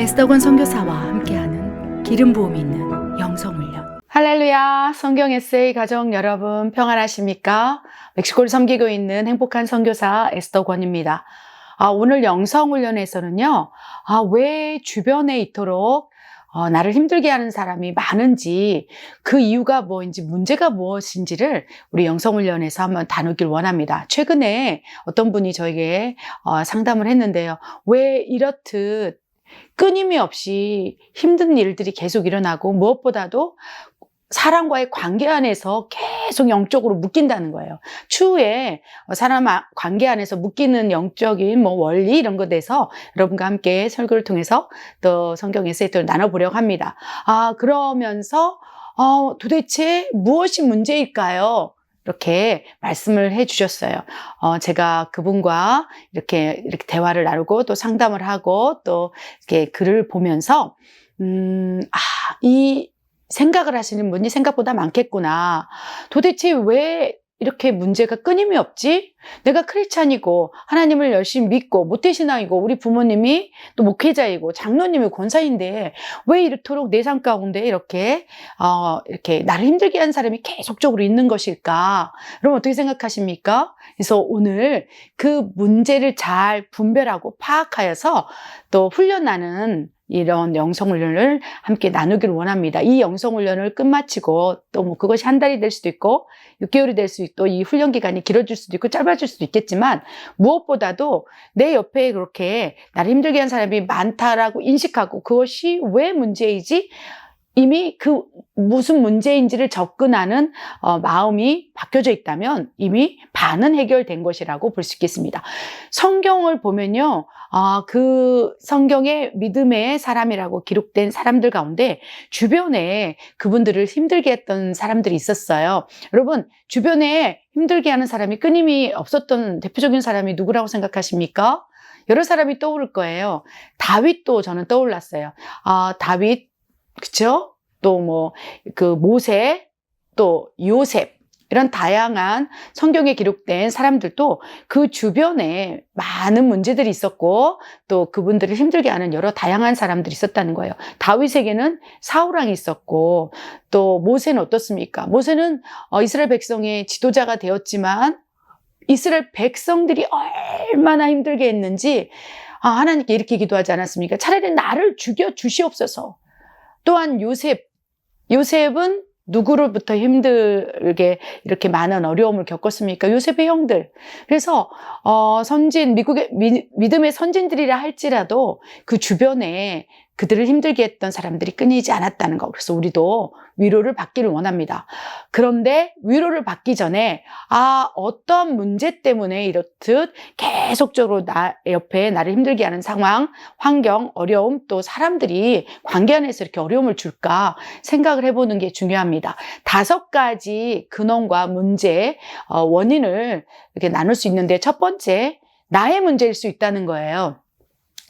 에스더권 선교사와 함께하는 기름 부음이 있는 영성훈련. 할렐루야. 성경 에세이 가족 여러분 평안하십니까? 멕시코를 섬기고 있는 행복한 선교사 에스더권입니다. 오늘 영성훈련에서는요, 왜 주변에 이토록 나를 힘들게 하는 사람이 많은지, 그 이유가 뭐인지, 문제가 무엇인지를 우리 영성훈련에서 한번 다루길 원합니다. 최근에 어떤 분이 저에게 상담을 했는데요. 왜 이렇듯 끊임이 없이 힘든 일들이 계속 일어나고, 무엇보다도 사람과의 관계 안에서 계속 영적으로 묶인다는 거예요. 추후에 사람 관계 안에서 묶이는 영적인 원리 이런 것에 대해서 여러분과 함께 설교를 통해서 또 성경 에세이를 나눠보려고 합니다. 그러면서 도대체 무엇이 문제일까요? 이렇게 말씀을 해주셨어요. 제가 그분과 이렇게 대화를 나누고 또 상담을 하고 또 이렇게 글을 보면서 이 생각을 하시는 분이 생각보다 많겠구나. 도대체 왜 이렇게 문제가 끊임이 없지? 내가 크리스찬이고 하나님을 열심히 믿고 모태신앙이고 우리 부모님이 또 목회자이고 장로님이 권사인데 왜 이토록 내 삶 가운데 이렇게 나를 힘들게 하는 사람이 계속적으로 있는 것일까? 여러분 어떻게 생각하십니까? 그래서 오늘 그 문제를 잘 분별하고 파악하여서 또 훈련하는 이런 영성훈련을 함께 나누기를 원합니다. 이 영성훈련을 끝마치고 또 그것이 한 달이 될 수도 있고 6개월이 될 수도 있고 이 훈련 기간이 길어질 수도 있고 짧아질 수도 있겠지만 무엇보다도 내 옆에 그렇게 나를 힘들게 한 사람이 많다라고 인식하고 그것이 왜 문제이지? 이미 그 무슨 문제인지를 접근하는 마음이 바뀌어져 있다면 이미 반은 해결된 것이라고 볼 수 있겠습니다. 성경을 보면요, 그 성경의 믿음의 사람이라고 기록된 사람들 가운데 주변에 그분들을 힘들게 했던 사람들이 있었어요. 여러분, 주변에 힘들게 하는 사람이 끊임이 없었던 대표적인 사람이 누구라고 생각하십니까? 여러 사람이 떠오를 거예요. 다윗도 저는 떠올랐어요. 다윗, 그쵸? 또 모세, 또 요셉, 이런 다양한 성경에 기록된 사람들도 그 주변에 많은 문제들이 있었고 또 그분들을 힘들게 하는 여러 다양한 사람들이 있었다는 거예요. 다윗에게는 사울왕이 있었고 또 모세는 어떻습니까? 모세는 이스라엘 백성의 지도자가 되었지만 이스라엘 백성들이 얼마나 힘들게 했는지 하나님께 이렇게 기도하지 않았습니까? 차라리 나를 죽여 주시옵소서. 또한 요셉은 누구로부터 힘들게 이렇게 많은 어려움을 겪었습니까? 요셉의 형들. 그래서 미국의 믿음의 선진들이라 할지라도 그 주변에 그들을 힘들게 했던 사람들이 끊이지 않았다는 거. 그래서 우리도 위로를 받기를 원합니다. 그런데 위로를 받기 전에 어떤 문제 때문에 이렇듯 계속적으로 나 옆에 나를 힘들게 하는 상황, 환경, 어려움, 또 사람들이 관계 안에서 이렇게 어려움을 줄까 생각을 해보는 게 중요합니다. 5가지 근원과 문제, 원인을 이렇게 나눌 수 있는데 첫 번째, 나의 문제일 수 있다는 거예요.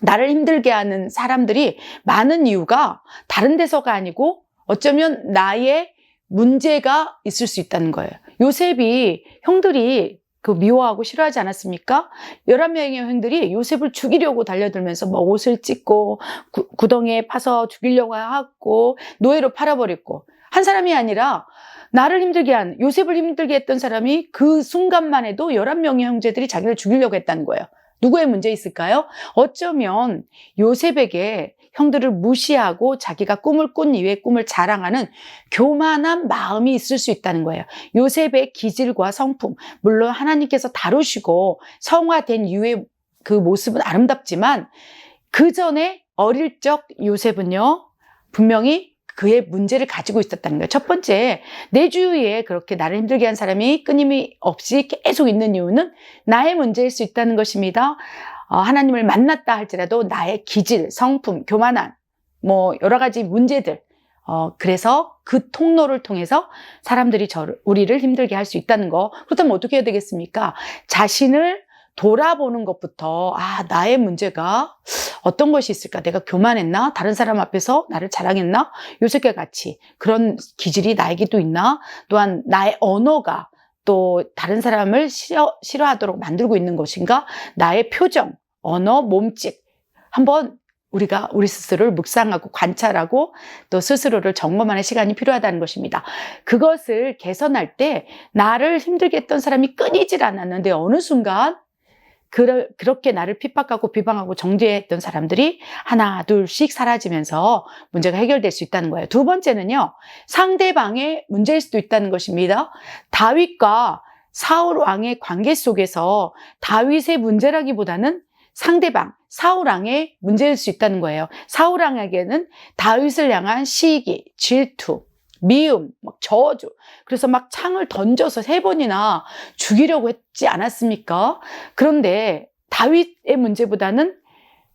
나를 힘들게 하는 사람들이 많은 이유가 다른 데서가 아니고 어쩌면 나의 문제가 있을 수 있다는 거예요. 요셉이 형들이 미워하고 싫어하지 않았습니까? 11명의 형들이 요셉을 죽이려고 달려들면서 옷을 찢고 구덩이에 파서 죽이려고 하고 노예로 팔아버렸고 한 사람이 아니라 나를 힘들게 한 요셉을 힘들게 했던 사람이 그 순간만 해도 11명의 형제들이 자기를 죽이려고 했다는 거예요. 누구의 문제 있을까요? 어쩌면 요셉에게 형들을 무시하고 자기가 꿈을 꾼 이후에 꿈을 자랑하는 교만한 마음이 있을 수 있다는 거예요. 요셉의 기질과 성품, 물론 하나님께서 다루시고 성화된 이후의 그 모습은 아름답지만 그 전에 어릴 적 요셉은요, 분명히 그의 문제를 가지고 있었다는 거예요. 첫 번째, 내 주위에 그렇게 나를 힘들게 한 사람이 끊임이 없이 계속 있는 이유는 나의 문제일 수 있다는 것입니다. 하나님을 만났다 할지라도 나의 기질, 성품, 교만한 여러 가지 문제들, 그래서 그 통로를 통해서 사람들이 우리를 힘들게 할 수 있다는 거. 그렇다면 어떻게 해야 되겠습니까? 자신을 돌아보는 것부터 나의 문제가 어떤 것이 있을까? 내가 교만했나? 다른 사람 앞에서 나를 자랑했나? 요셉과 같이 그런 기질이 나에게도 있나? 또한 나의 언어가 또 다른 사람을 싫어하도록 만들고 있는 것인가? 나의 표정, 언어, 몸짓 한번 우리가 우리 스스로를 묵상하고 관찰하고 또 스스로를 점검하는 시간이 필요하다는 것입니다. 그것을 개선할 때 나를 힘들게 했던 사람이 끊이질 않았는데 어느 순간 그렇게 나를 핍박하고 비방하고 정죄했던 사람들이 하나 둘씩 사라지면서 문제가 해결될 수 있다는 거예요. 두 번째는요, 상대방의 문제일 수도 있다는 것입니다. 다윗과 사울 왕의 관계 속에서 다윗의 문제라기보다는 상대방 사울 왕의 문제일 수 있다는 거예요. 사울 왕에게는 다윗을 향한 시기, 질투, 미움, 막 저주, 그래서 막 창을 던져서 3번이나 죽이려고 했지 않았습니까? 그런데 다윗의 문제보다는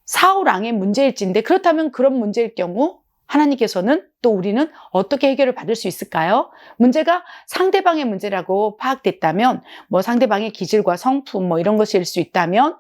사울 왕의 문제일진데, 그렇다면 그런 문제일 경우 하나님께서는 또 우리는 어떻게 해결을 받을 수 있을까요? 문제가 상대방의 문제라고 파악됐다면, 뭐 상대방의 기질과 성품 뭐 이런 것일 수 있다면,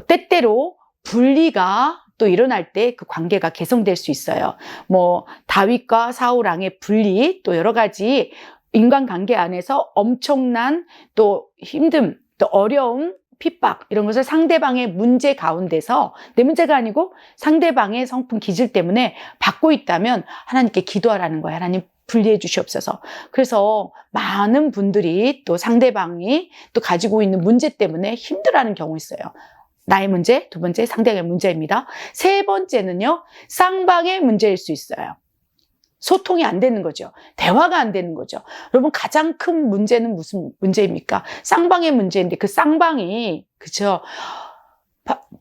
때때로 분리가 또 일어날 때 그 관계가 개선될 수 있어요. 뭐 다윗과 사울 왕의 분리, 또 여러 가지 인간관계 안에서 엄청난 또 힘듦, 또 어려움, 핍박 이런 것을 상대방의 문제 가운데서, 내 문제가 아니고 상대방의 성품 기질 때문에 받고 있다면 하나님께 기도하라는 거예요. 하나님 분리해 주시옵소서. 그래서 많은 분들이 또 상대방이 또 가지고 있는 문제 때문에 힘들어하는 경우 있어요. 나의 문제, 두 번째 상대방의 문제입니다. 세 번째는요, 쌍방의 문제일 수 있어요. 소통이 안 되는 거죠. 대화가 안 되는 거죠. 여러분, 가장 큰 문제는 무슨 문제입니까? 쌍방의 문제인데, 그 쌍방이, 그죠?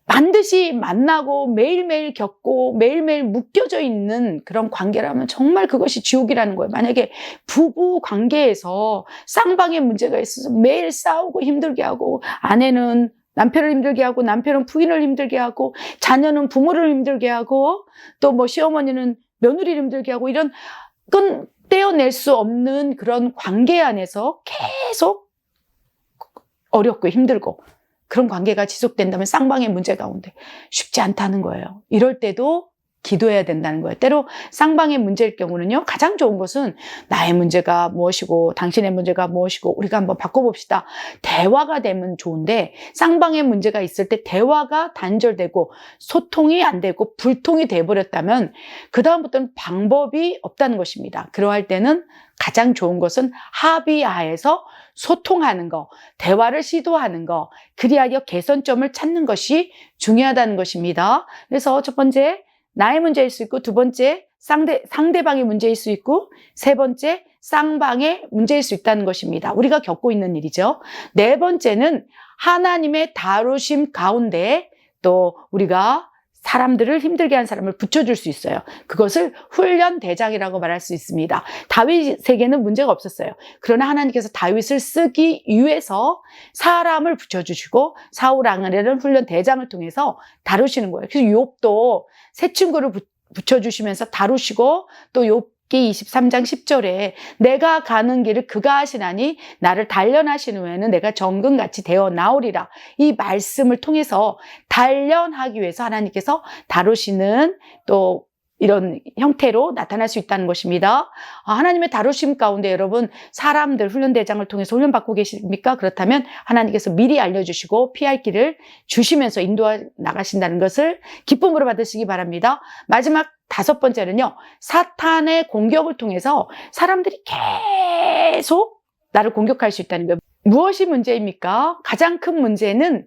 반드시 만나고 매일매일 겪고 매일매일 묶여져 있는 그런 관계라면 정말 그것이 지옥이라는 거예요. 만약에 부부 관계에서 쌍방의 문제가 있어서 매일 싸우고 힘들게 하고, 아내는 남편을 힘들게 하고, 남편은 부인을 힘들게 하고, 자녀는 부모를 힘들게 하고, 또 뭐 시어머니는 며느리를 힘들게 하고, 이런 떼어낼 수 없는 그런 관계 안에서 계속 어렵고 힘들고, 그런 관계가 지속된다면 쌍방의 문제 가운데 쉽지 않다는 거예요. 이럴 때도 기도해야 된다는 거예요. 때로 쌍방의 문제일 경우는요, 가장 좋은 것은 나의 문제가 무엇이고 당신의 문제가 무엇이고 우리가 한번 바꿔봅시다. 대화가 되면 좋은데, 쌍방의 문제가 있을 때 대화가 단절되고 소통이 안 되고 불통이 돼버렸다면 그 다음부터는 방법이 없다는 것입니다. 그러할 때는 가장 좋은 것은 합의하에서 소통하는 거, 대화를 시도하는 거, 그리하여 개선점을 찾는 것이 중요하다는 것입니다. 그래서 첫 번째, 나의 문제일 수 있고, 두 번째, 상대방의 문제일 수 있고, 세 번째, 쌍방의 문제일 수 있다는 것입니다. 우리가 겪고 있는 일이죠. 네 번째는 하나님의 다루심 가운데 또 우리가 사람들을 힘들게 한 사람을 붙여줄 수 있어요. 그것을 훈련 대장이라고 말할 수 있습니다. 다윗에게는 문제가 없었어요. 그러나 하나님께서 다윗을 쓰기 위해서 사람을 붙여주시고 사울 왕이라는 훈련 대장을 통해서 다루시는 거예요. 그래서 욥도 새 친구를 붙여주시면서 다루시고, 또 욥기 23장 10절에 내가 가는 길을 그가 하시나니 나를 단련하신 후에는 내가 정금같이 되어 나오리라, 이 말씀을 통해서 단련하기 위해서 하나님께서 다루시는 또 이런 형태로 나타날 수 있다는 것입니다. 하나님의 다루심 가운데 여러분, 사람들 훈련대장을 통해서 훈련받고 계십니까? 그렇다면 하나님께서 미리 알려주시고 피할 길을 주시면서 인도해 나가신다는 것을 기쁨으로 받으시기 바랍니다. 마지막 5번째는요, 사탄의 공격을 통해서 사람들이 계속 나를 공격할 수 있다는 거예요. 무엇이 문제입니까? 가장 큰 문제는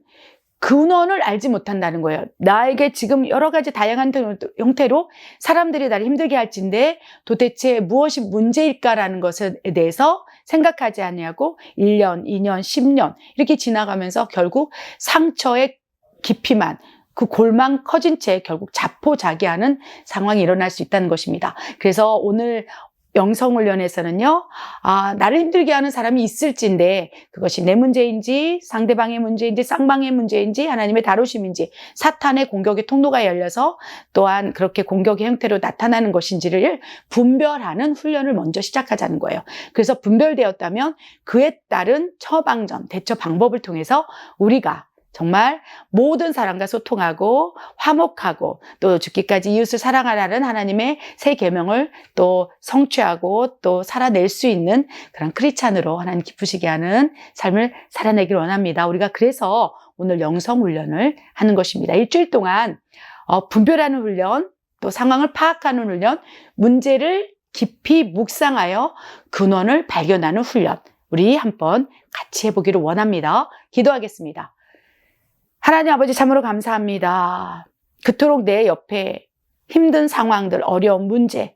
근원을 알지 못한다는 거예요. 나에게 지금 여러 가지 다양한 형태로 사람들이 나를 힘들게 할진데 도대체 무엇이 문제일까라는 것에 대해서 생각하지 아니하고 1년, 2년, 10년 이렇게 지나가면서 결국 상처의 깊이만, 그 골망 커진 채 결국 자포자기하는 상황이 일어날 수 있다는 것입니다. 그래서 오늘 영성훈련에서는요, 나를 힘들게 하는 사람이 있을진데 그것이 내 문제인지 상대방의 문제인지 쌍방의 문제인지 하나님의 다루심인지 사탄의 공격의 통로가 열려서 또한 그렇게 공격의 형태로 나타나는 것인지를 분별하는 훈련을 먼저 시작하자는 거예요. 그래서 분별되었다면 그에 따른 처방전, 대처 방법을 통해서 우리가 정말 모든 사람과 소통하고 화목하고 또 죽기까지 이웃을 사랑하라는 하나님의 새 계명을 또 성취하고 또 살아낼 수 있는 그런 크리스찬으로 하나님 기쁘시게 하는 삶을 살아내길 원합니다. 우리가 그래서 오늘 영성훈련을 하는 것입니다. 일주일 동안 분별하는 훈련, 또 상황을 파악하는 훈련, 문제를 깊이 묵상하여 근원을 발견하는 훈련. 우리 한번 같이 해보기를 원합니다. 기도하겠습니다. 하나님 아버지 참으로 감사합니다. 그토록 내 옆에 힘든 상황들, 어려운 문제,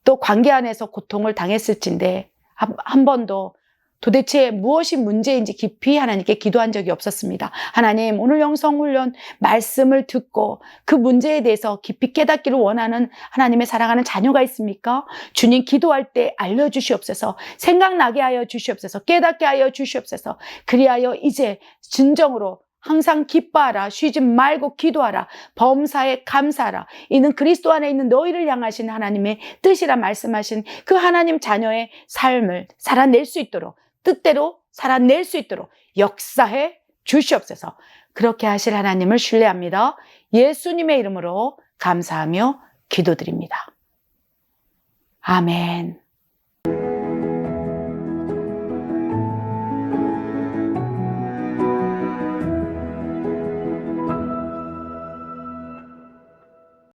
또 관계 안에서 고통을 당했을진데 한 번도 도대체 무엇이 문제인지 깊이 하나님께 기도한 적이 없었습니다. 하나님, 오늘 영성훈련 말씀을 듣고 그 문제에 대해서 깊이 깨닫기를 원하는 하나님의 사랑하는 자녀가 있습니까? 주님, 기도할 때 알려주시옵소서, 생각나게 하여 주시옵소서, 깨닫게 하여 주시옵소서. 그리하여 이제 진정으로 항상 기뻐하라, 쉬지 말고 기도하라, 범사에 감사하라. 이는 그리스도 안에 있는 너희를 향하신 하나님의 뜻이라 말씀하신 그 하나님 자녀의 삶을 살아낼 수 있도록, 뜻대로 살아낼 수 있도록 역사해 주시옵소서. 그렇게 하실 하나님을 신뢰합니다. 예수님의 이름으로 감사하며 기도드립니다. 아멘.